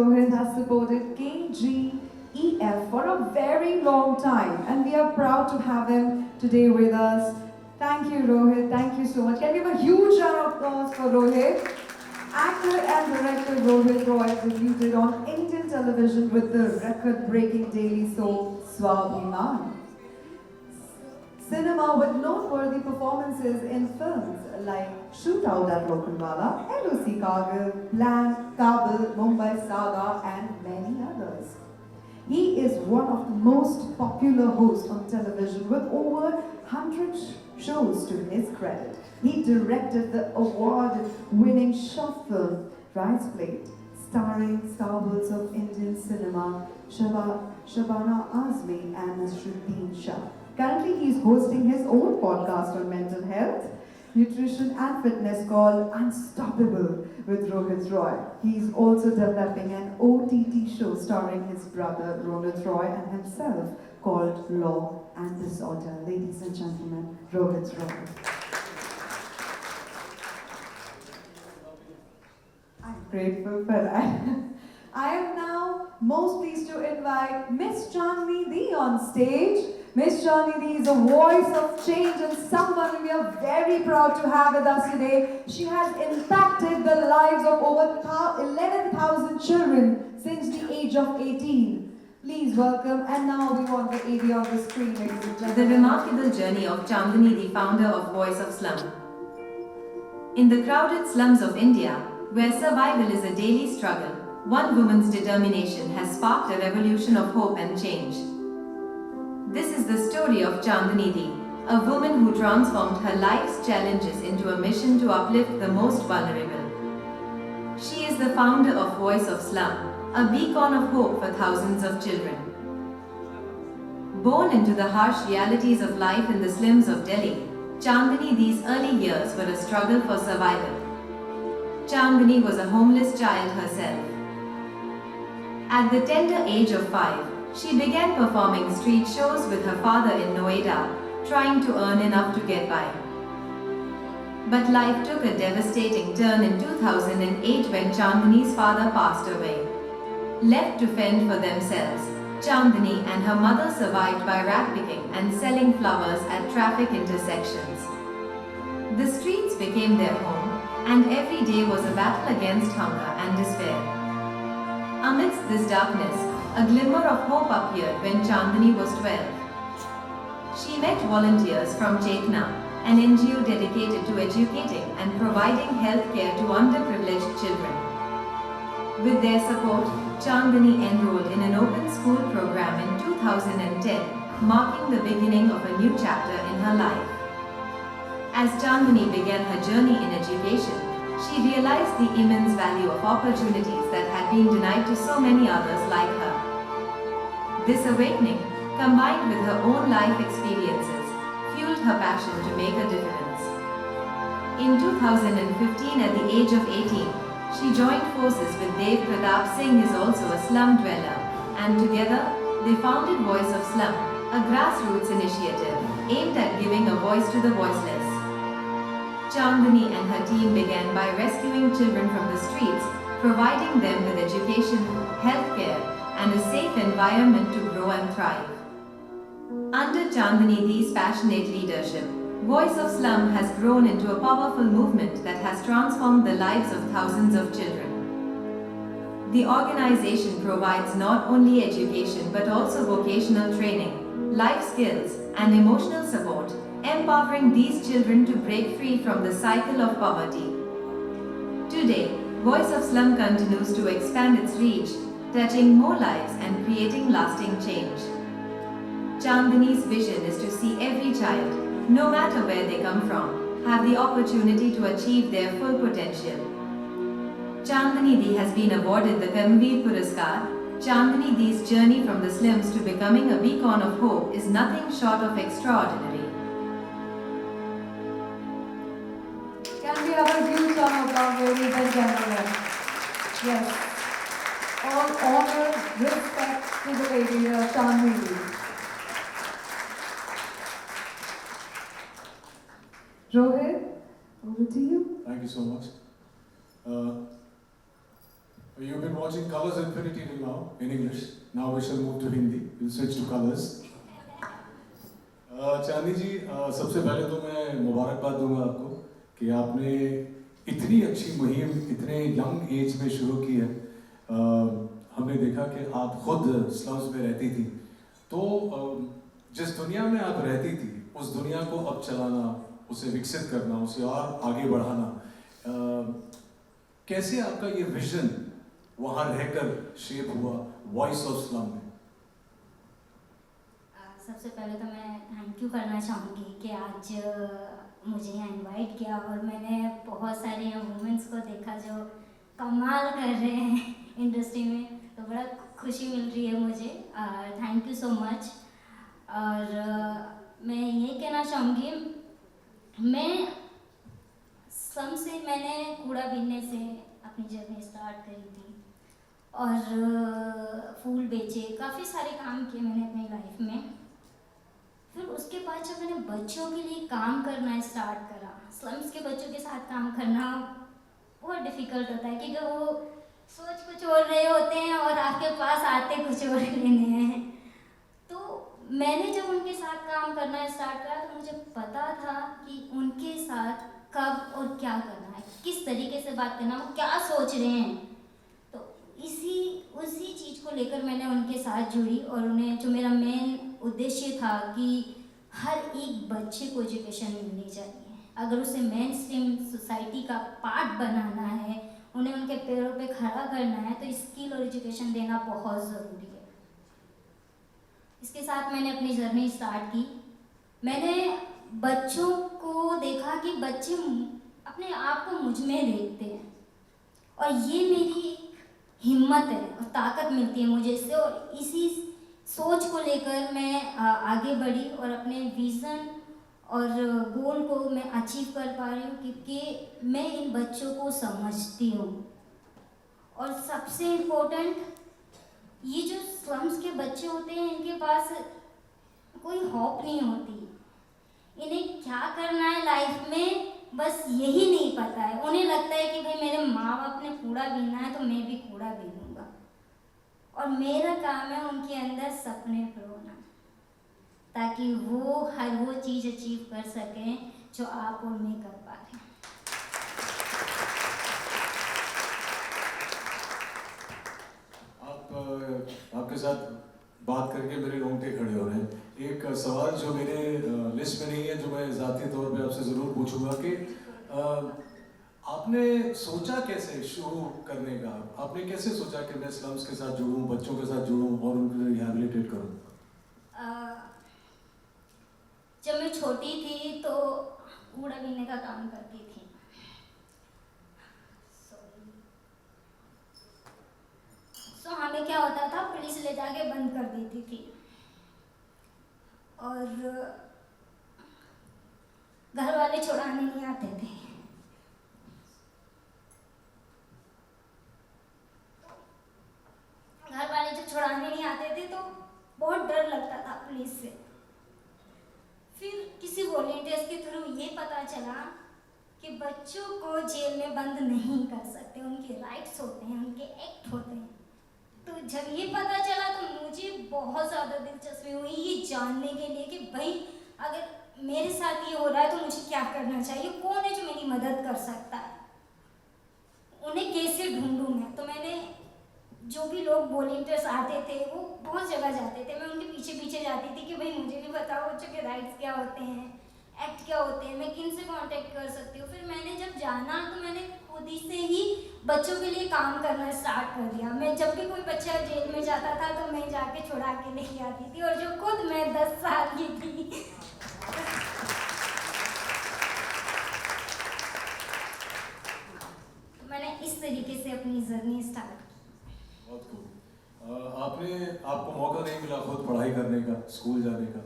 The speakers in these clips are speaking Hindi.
Rohit has supported KGEF for a very long time, and we are proud to have him today with us. Thank you, Rohit. Thank you so much. Can we have a huge round of applause for Rohit? Actor and director Rohit Roy debuted on Indian television with the record-breaking daily soap Swabhiman. Cinema with noteworthy performances in films like Shootout at Lokhandwala, LOC Kargil, Plan, Kabul, Mumbai Saga, and many others. He is one of the most popular hosts on television with over 100 shows to his credit. He directed the award-winning short film Rice Plate, starring stars of Indian cinema Shabana Azmi and Nasruddin Shah. Currently, he is hosting his own podcast on mental health, nutrition and fitness called Unstoppable with Rohit Roy. He is also developing an OTT show starring his brother Rohit Roy and himself called Law and Disorder. Ladies and gentlemen, Rohit Roy. I'm grateful for that. I am now most pleased to invite Miss Chandni Dee on stage. Miss Chandni Dee is a voice of change and someone we are very proud to have with us today. She has impacted the lives of over 11,000 children since the age of 18. Please welcome, and now we want the AD on the screen, ladies and gentlemen. The remarkable journey of Chandni Dee, founder of Voice of Slum. In the crowded slums of India, where survival is a daily struggle, one woman's determination has sparked a revolution of hope and change. This is the story of Chandni Dee, a woman who transformed her life's challenges into a mission to uplift the most vulnerable. She is the founder of Voice of Slum, a beacon of hope for thousands of children. Born into the harsh realities of life in the slums of Delhi, Chandni Dee's early years were a struggle for survival. Chandni was a homeless child herself. At the tender age of 5, she began performing street shows with her father in Noida, trying to earn enough to get by. But life took a devastating turn in 2008 when Chandni's father passed away. Left to fend for themselves, Chandni and her mother survived by rat picking and selling flowers at traffic intersections. The streets became their home, and every day was a battle against hunger and despair. Amidst this darkness, a glimmer of hope appeared when Chandni was 12. She met volunteers from Chetna, an NGO dedicated to educating and providing health care to underprivileged children. With their support, Chandni enrolled in an open school program in 2010, marking the beginning of a new chapter in her life. As Chandni began her journey in education, she realized the immense value of opportunities that had been denied to so many others like her. This awakening, combined with her own life experiences, fueled her passion to make a difference. In 2015, at the age of 18, she joined forces with Dev Pratap Singh, who is also a slum dweller, and together they founded Voice of Slum, a grassroots initiative aimed at giving a voice to the voiceless. Chandni and her team began by rescuing children from the streets, providing them with education, healthcare, and a safe environment to grow and thrive. Under Chandni Dee's passionate leadership, Voice of Slum has grown into a powerful movement that has transformed the lives of thousands of children. The organization provides not only education but also vocational training, life skills, and emotional support, empowering these children to break free from the cycle of poverty. Today, Voice of Slum continues to expand its reach, touching more lives and creating lasting change. Chandni's vision is to see every child, no matter where they come from, have the opportunity to achieve their full potential. Chandni Dee has been awarded the Karmveer Puraskar. Chandni Dee's journey from the slums to becoming a beacon of hope is nothing short of extraordinary. Can we have a huge round of applause, ladies and gentlemen? Yes. All honor, respect to the lady Chandni Dee. Rohit, over to you. Thank you so much. You've been watching watching Colors Infinity till now in English. Now we shall move to Hindi. We'll switch to Colors. चांदनी जी, सबसे पहले तो मैं मुबारकबाद दूंगा आपको कि आपने इतनी अच्छी मुहिम इतने यंग एज में शुरू की है। हमने देखा कि आप खुद स्लम्स में रहती थी, तो जिस दुनिया में आप रहती थी उस दुनिया को अब चलाना, उसे विकसित करना, उसे और आगे बढ़ाना, कैसे आपका ये विजन वहाँ रहकर शेप हुआ वॉइस ऑफ स्लम में? सबसे पहले तो मैं थैंक यू करना चाहूँगी कि आज मुझे यहाँ इनवाइट किया और मैंने बहुत सारे वुमेंस को देखा जो कमाल कर रहे हैं इंडस्ट्री में, तो बड़ा खुशी मिल रही है मुझे। Thank you so much. और मैं ये कहना चाहूँगी, मैं स्लम से मैंने कूड़ा बीनने से अपनी जर्नी स्टार्ट करी थी और फूल बेचे, काफ़ी सारे काम किए मैंने अपनी लाइफ में। फिर उसके बाद जब मैंने बच्चों के लिए काम करना स्टार्ट करा, स्लम्स के बच्चों के साथ काम करना बहुत डिफ़िकल्ट होता है क्योंकि वो सोच कुछ और रहे होते हैं और आपके पास आते कुछ और लेने हैं। तो मैंने जब उनके साथ काम करना स्टार्ट करा तो मुझे पता था कि उनके साथ कब और क्या करना है, किस तरीके से बात करना, वो क्या सोच रहे हैं। तो उसी चीज़ को लेकर मैंने उनके साथ जुड़ी और उन्हें, जो मेरा मेन उद्देश्य था कि हर एक बच्चे को एजुकेशन मिलनी चाहिए। अगर उसे मेन स्ट्रीम सोसाइटी का पार्ट बनाना है, उन्हें उनके पैरों पे खड़ा करना है, तो स्किल और एजुकेशन देना बहुत ज़रूरी है। इसके साथ मैंने अपनी जर्नी स्टार्ट की। मैंने बच्चों को देखा कि बच्चे अपने आप को मुझ में देखते हैं और ये मेरी हिम्मत है और ताकत मिलती है मुझे इससे, और इसी सोच को लेकर मैं आगे बढ़ी और अपने विज़न और गोल को मैं अचीव कर पा रही हूँ क्योंकि मैं इन बच्चों को समझती हूँ। और सबसे इम्पोर्टेंट, ये जो स्लम्स के बच्चे होते हैं इनके पास कोई होप नहीं होती, इन्हें क्या करना है लाइफ में बस यही नहीं पता है। उन्हें लगता है कि भाई मेरे माँ बाप ने कूड़ा बीना है तो मैं भी कूड़ा बीनूंगा, और मेरा काम है उनके अंदर सपने फरोना ताकि वो हर वो चीज़ अचीव कर सकें जो आप और मैं कर पा रहे हैं। आपके साथ बात करके मेरे रोंगटे खड़े हो रहे हैं। एक सवाल जो मेरे लिस्ट में नहीं है, जो मैं ज़ाती तौर पे आपसे ज़रूर पूछूंगा कि आपने सोचा कैसे शुरू करने का? आपने कैसे सोचा कि मैं स्लम्स के साथ जुड़ूं, बच्चों के साथ जुड़ूं और उनको रिहैबिलिटेट करूं? जब मैं छोटी थी तो कूड़ा बीनने का काम करती थी। तो हमें क्या होता था, पुलिस ले जाके बंद कर देती थी और घर वाले छुड़ाने नहीं आते थे। घर वाले जब छुड़ाने नहीं आते थे तो बहुत डर लगता था पुलिस से। फिर किसी वॉलंटियर्स के थ्रू ये पता चला कि बच्चों को जेल में बंद नहीं कर सकते, उनके राइट्स होते हैं, उनके एक्ट होते हैं। तो जब ये पता चला तो मुझे बहुत ज़्यादा दिलचस्पी हुई ये जानने के लिए कि भाई अगर मेरे साथ ये हो रहा है तो मुझे क्या करना चाहिए, कौन है जो मेरी मदद कर सकता है, उन्हें कैसे ढूंढूं मैं। तो मैंने, जो भी लोग वॉलंटियर्स आते थे वो बहुत जगह जाते थे, मैं उनके पीछे पीछे जाती थी कि भाई मुझे भी बताओ बच्चों के राइट्स क्या होते हैं, एक्ट क्या होते हैं, मैं किन से कांटेक्ट कर सकती हूँ। फिर मैंने जब जाना तो मैंने खुद ही से ही बच्चों के लिए काम करना स्टार्ट कर दिया। मैं जब भी कोई बच्चा जेल में जाता था तो मैं जाके छुड़ा के लेके आती थी, और जो खुद मैं 10 साल की थी। तो मैंने इस तरीके से अपनी जर्नी स्टार्ट की। बहुत खूब। आपको मौका नहीं मिला खुद पढ़ाई करने का, स्कूल जाने का,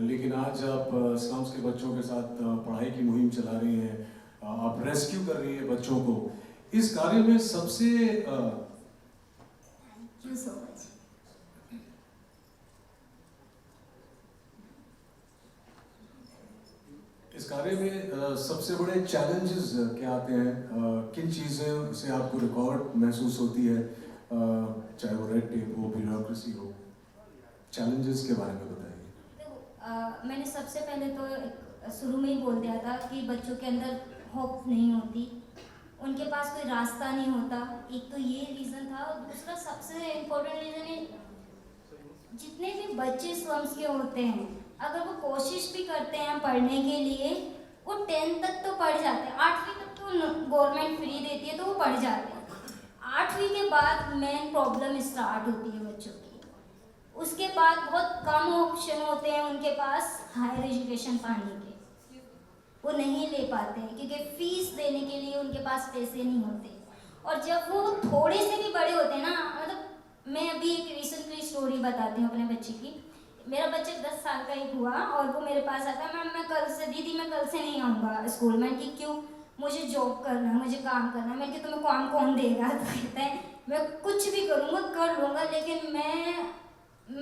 लेकिन आज आप स्लम्स के बच्चों के साथ पढ़ाई की मुहिम चला रही हैं, आप रेस्क्यू कर रही हैं बच्चों को। इस कार्य में सबसे थैंक यू सो मच। इस कार्य में सबसे बड़े चैलेंजेस क्या आते हैं? किन चीज़ों से आपको रिकॉर्ड महसूस होती है चाहे वो रेड टेप हो, ब्यूरोक्रेसी हो, चैलेंजेस के बारे में बताइए। देखो मैंने सबसे पहले तो शुरू में ही बोल दिया था कि बच्चों के अंदर होप नहीं होती, उनके पास कोई रास्ता नहीं होता। एक तो ये रीज़न था, और दूसरा सबसे इम्पोर्टेंट रीज़न है, जितने भी बच्चे स्लम्स के होते हैं अगर वो कोशिश भी करते हैं पढ़ने के लिए, वो 10th तक तो पढ़ जाते हैं, 8वीं तक तो गवर्नमेंट फ्री देती है तो वो पढ़ जाते हैं। 8वीं के बाद मेन प्रॉब्लम स्टार्ट होती है बच्चों की। उसके बाद बहुत कम ऑप्शन होते हैं उनके पास हायर एजुकेशन पाने के, वो नहीं ले पाते हैं क्योंकि फीस देने के लिए उनके पास पैसे नहीं होते। और जब वो थोड़े से भी बड़े होते हैं ना, मतलब मैं अभी एक रिसेंटली स्टोरी बताती हूँ अपने बच्चे की। मेरा बच्चा 10 साल का ही हुआ और वो मेरे पास आता है, मैम मैं कल से, दीदी मैं कल से नहीं आऊँगा स्कूल में। कि क्यों? मुझे जॉब करना है, मुझे काम करना है। मैंने कहा तुम्हें काम कौन देगा? तो कहता है मैं कुछ भी करूँगा, कर लूँगा, लेकिन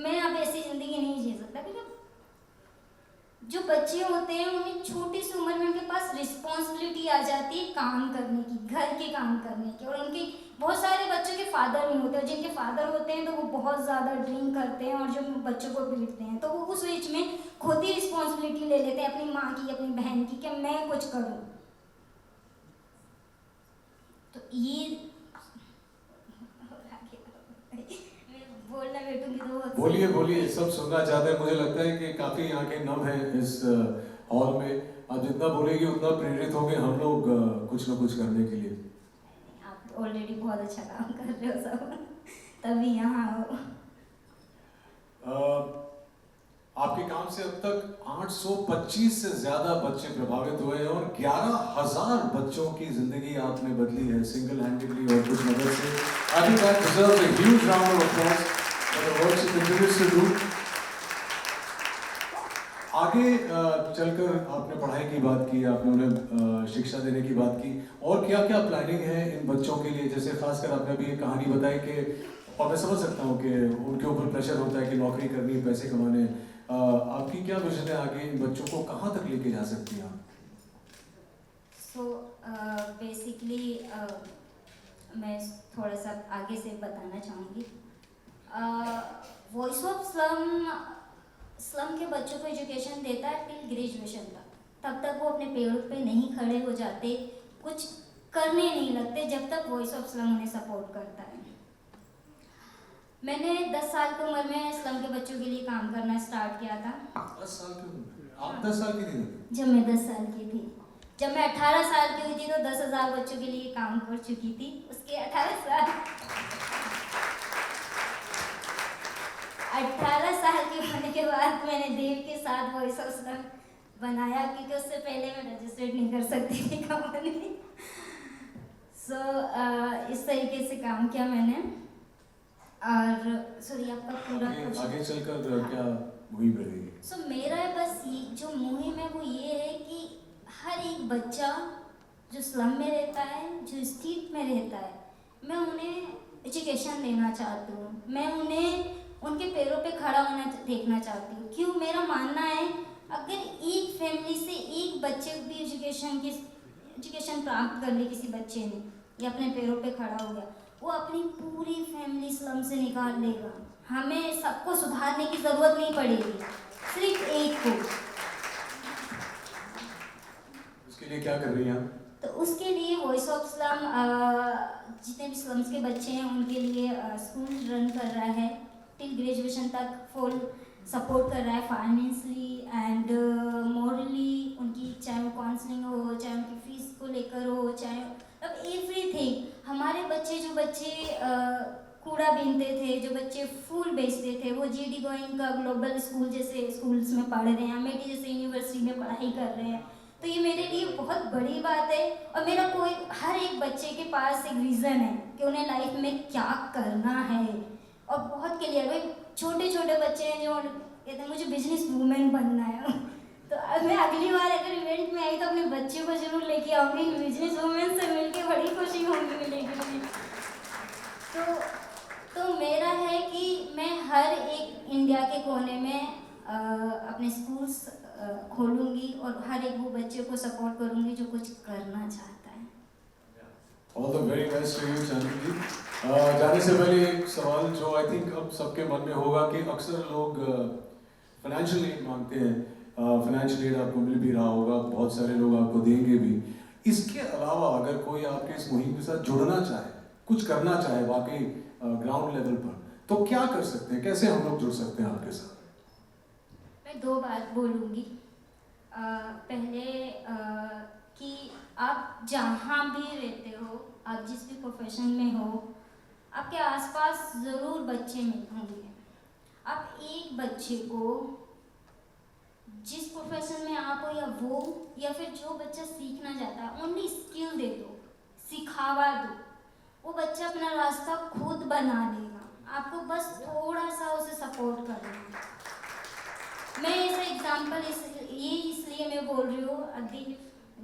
मैं अब ऐसी ज़िंदगी नहीं जी सकता। क्योंकि जो बच्चे होते हैं उन्हें छोटी सी उम्र में उनके पास रिस्पॉन्सिबिलिटी आ जाती है काम करने की, घर के काम करने की। और उनके बहुत सारे बच्चों के फादर नहीं होते, और जिनके फादर होते हैं तो वो बहुत ज़्यादा ड्रिंक करते हैं और जो बच्चों को पीटते हैं, तो वो उस एज में खुद ही रिस्पॉन्सिबिलिटी ले लेते हैं अपनी माँ की, अपनी बहन की, कि मैं कुछ करूँ। तो ये बोलना बैठूंगी तो बोलिए बोलिए, सब सुनना चाहते हैं। मुझे लगता है कि काफ़ी आंखें नम हैं इस हॉल में। आप जितना बोलेंगे उतना प्रेरित होंगे हम लोग कुछ ना कुछ करने के लिए। आप ऑलरेडी बहुत अच्छा काम कर रहे हो सब, तभी यहाँ हो। आपके काम से अब तक 825 से ज़्यादा बच्चे प्रभावित हुए हैं और 11,000 बच्चों की ज़िंदगी आपने बदली है सिंगल हैंडेडली और कुछ मदद से। I think that deserves a huge round of applause for the work she continues to do. आगे चलकर आपने पढ़ाई की बात की, आपने उन्हें शिक्षा देने की बात की, और क्या क्या प्लानिंग है इन बच्चों के लिए? जैसे खासकर आपने अभी एक कहानी बताई कि, और मैं समझ सकता हूँ कि उनके ऊपर प्रेशर होता है कि नौकरी करनी है, पैसे कमाने। आपकी क्या विजन है आगे इन बच्चों को कहाँ तक लेके जा सकती हैं आप? सो बेसिकली मैं थोड़ा सा आगे से बताना चाहूँगी। वॉइस ऑफ स्लम के बच्चों को एजुकेशन देता है टिल ग्रेजुएशन तक। तब तक वो अपने पैरों पे नहीं खड़े हो जाते, कुछ करने नहीं लगते, जब तक वॉइस ऑफ स्लम उन्हें सपोर्ट करता है। मैंने 10 साल की उम्र में स्लम के बच्चों के लिए काम करना स्टार्ट किया था। 10 साल की उम्र? आप 10 साल की थी? जब मैं 10 साल की थी। जब मैं 18 साल की हुई थी तो 10,000 बच्चों के लिए काम कर चुकी थी। उसके 18 साल के होने के बाद मैंने देव के साथ वॉइस ऑफ स्लम बनाया, क्योंकि उससे पहले मैं रजिस्टर्ड नहीं कर सकती थी कंपनी। सो इस तरीके से काम किया मैंने। और सॉरी, आपका पूरा आगे चलकर क्या मुहिम रहेगी? सो मेरा बस ये जो मुहिम है वो ये है कि हर एक बच्चा जो स्लम में रहता है, जो स्ट्रीट में रहता है, मैं उन्हें एजुकेशन देना चाहती हूँ। मैं उन्हें उनके पैरों पे खड़ा होना देखना चाहती हूँ। क्यों? मेरा मानना है अगर एक फैमिली से एक बच्चे को भी एजुकेशन प्राप्त कर ली किसी बच्चे ने, या अपने पैरों पे खड़ा हो गया, वो अपनी पूरी फैमिली स्लम से निकाल लेगा। हमें सबको सुधारने की ज़रूरत नहीं पड़ेगी, सिर्फ एक को। उसके लिए क्या कर रही हैं आप? तो उसके लिए वॉइस ऑफ स्लम जितने भी स्लम्स के बच्चे हैं उनके लिए स्कूल रन कर रहा है, टिल ग्रेजुएशन तक फुल सपोर्ट कर रहा है, फाइनेंशियली एंड मॉरली। उनकी चाहे वो काउंसलिंग हो, चाहे उनकी फीस को लेकर हो, चाहे अब एवरीथिंग। हमारे बच्चे जो बच्चे कूड़ा बीनते थे, जो बच्चे फूल बेचते थे, वो GD गोइंग का ग्लोबल स्कूल जैसे स्कूल्स में पढ़ रहे हैं, अमेठी जैसे यूनिवर्सिटी में पढ़ाई कर रहे हैं। तो ये मेरे लिए बहुत बड़ी बात है। और मेरा कोई हर एक बच्चे के पास एक विज़न है कि उन्हें लाइफ में क्या करना है, और बहुत क्लियर। भाई छोटे छोटे बच्चे हैं जो कहते हैं मुझे बिजनेस वूमेन बनना है। तो अब मैं अगली बार अगर इवेंट में आई तो अपने बच्चे को जरूर लेके आऊँगी, बिजनेस वूमेन से मिलके बड़ी खुशी होगी मिलेगी मुझे। तो मेरा है कि मैं हर एक इंडिया के कोने में अपने स्कूल्स खोलूँगी और हर एक वो बच्चे को सपोर्ट करूँगी जो कुछ करना चाहता है। All the very best to you, चांदनी जी। जाने से पहले एक सवाल जो आई थिंक अब सबके मन में होगा कि अक्सर लोग फाइनेंशियल एड मांगते हैं, फाइनेंशियल एड आपको मिल भी रहा होगा, बहुत सारे लोग आपको देंगे भी। इसके अलावा अगर कोई आपके इस मुहिम के साथ जुड़ना चाहे, कुछ करना चाहे वाकई ग्राउंड लेवल पर, तो क्या कर सकते हैं, कैसे हम लोग जुड़ सकते हैं आपके साथ? मैं दो बात बोलूँगी। पहले कि आप जहाँ भी रहते हो, आप जिस भी प्रोफेशन में हो, आपके आसपास ज़रूर बच्चे होंगे। आप एक बच्चे को जिस प्रोफेशन में आप हो या फिर जो बच्चा सीखना चाहता है, ओनली स्किल दे दो, सिखावा दो, वो बच्चा अपना रास्ता खुद बना लेगा। आपको बस थोड़ा सा उसे सपोर्ट करना है। मैं ऐसा एग्जांपल इसलिए मैं बोल रही हूँ, अदीप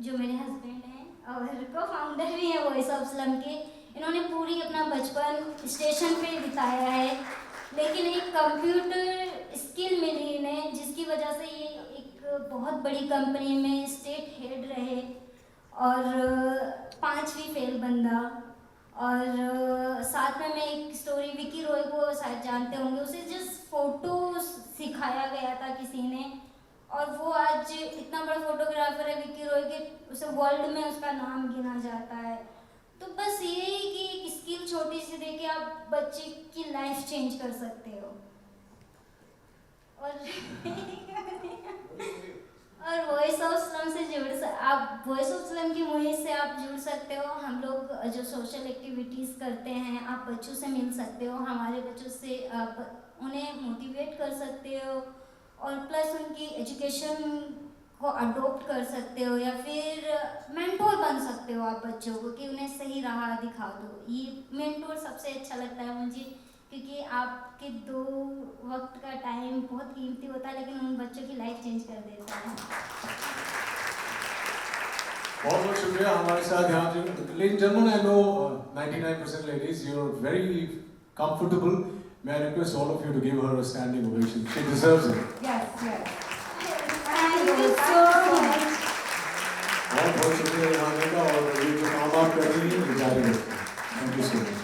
जो मेरे हस्बैंड हैं और को फाउंडर भी हैं वॉइस ऑफ स्लम के, इन्होंने पूरी अपना बचपन स्टेशन पे बिताया है, लेकिन एक कंप्यूटर स्किल मिली इन्हें जिसकी वजह से ये एक बहुत बड़ी कंपनी में स्टेट हेड रहे और 5वीं फेल बंदा। और साथ में मैं एक स्टोरी, विकी रॉय को शायद जानते होंगे, उसे जस्ट फोटो सिखाया गया था किसी ने और वो आज इतना बड़ा फोटोग्राफर है विकी रॉय के, उसे वर्ल्ड में उसका नाम गिना जाता है। तो बस यही कि एक स्किल छोटी सी देके आप बच्चे की लाइफ चेंज कर सकते हो। और वॉइस ऑफ स्लम से आप वॉइस ऑफ स्लम की मुहिम से आप जुड़ सकते हो। हम लोग जो सोशल एक्टिविटीज़ करते हैं, आप बच्चों से मिल सकते हो, हमारे बच्चों से आप उन्हें मोटिवेट कर सकते हो और प्लस उनकी एजुकेशन को अडोप्ट कर सकते हो या फिर मेंटोर बन सकते हो आप बच्चों को कि उन्हें सही राह दिखा दो। ये मेंटोर सबसे अच्छा लगता है मुझे, क्योंकि आपके 2 वक्त का टाइम बहुत कीमती होता है, लेकिन उन बच्चों की लाइफ चेंज कर देता है। बहुत बहुत शुक्रिया हमारे साथ यहाँ। Ladies and gentlemen, I know 99% ladies, you're very comfortable. May I request all of you to give her a standing ovation? She deserves it. Yes, yes. Thank you so much. बहुत बहुत शुक्रिया यहाँ आने का, और ये जो काम आप कर रही हैं ये जारी रखें। Thank you so much.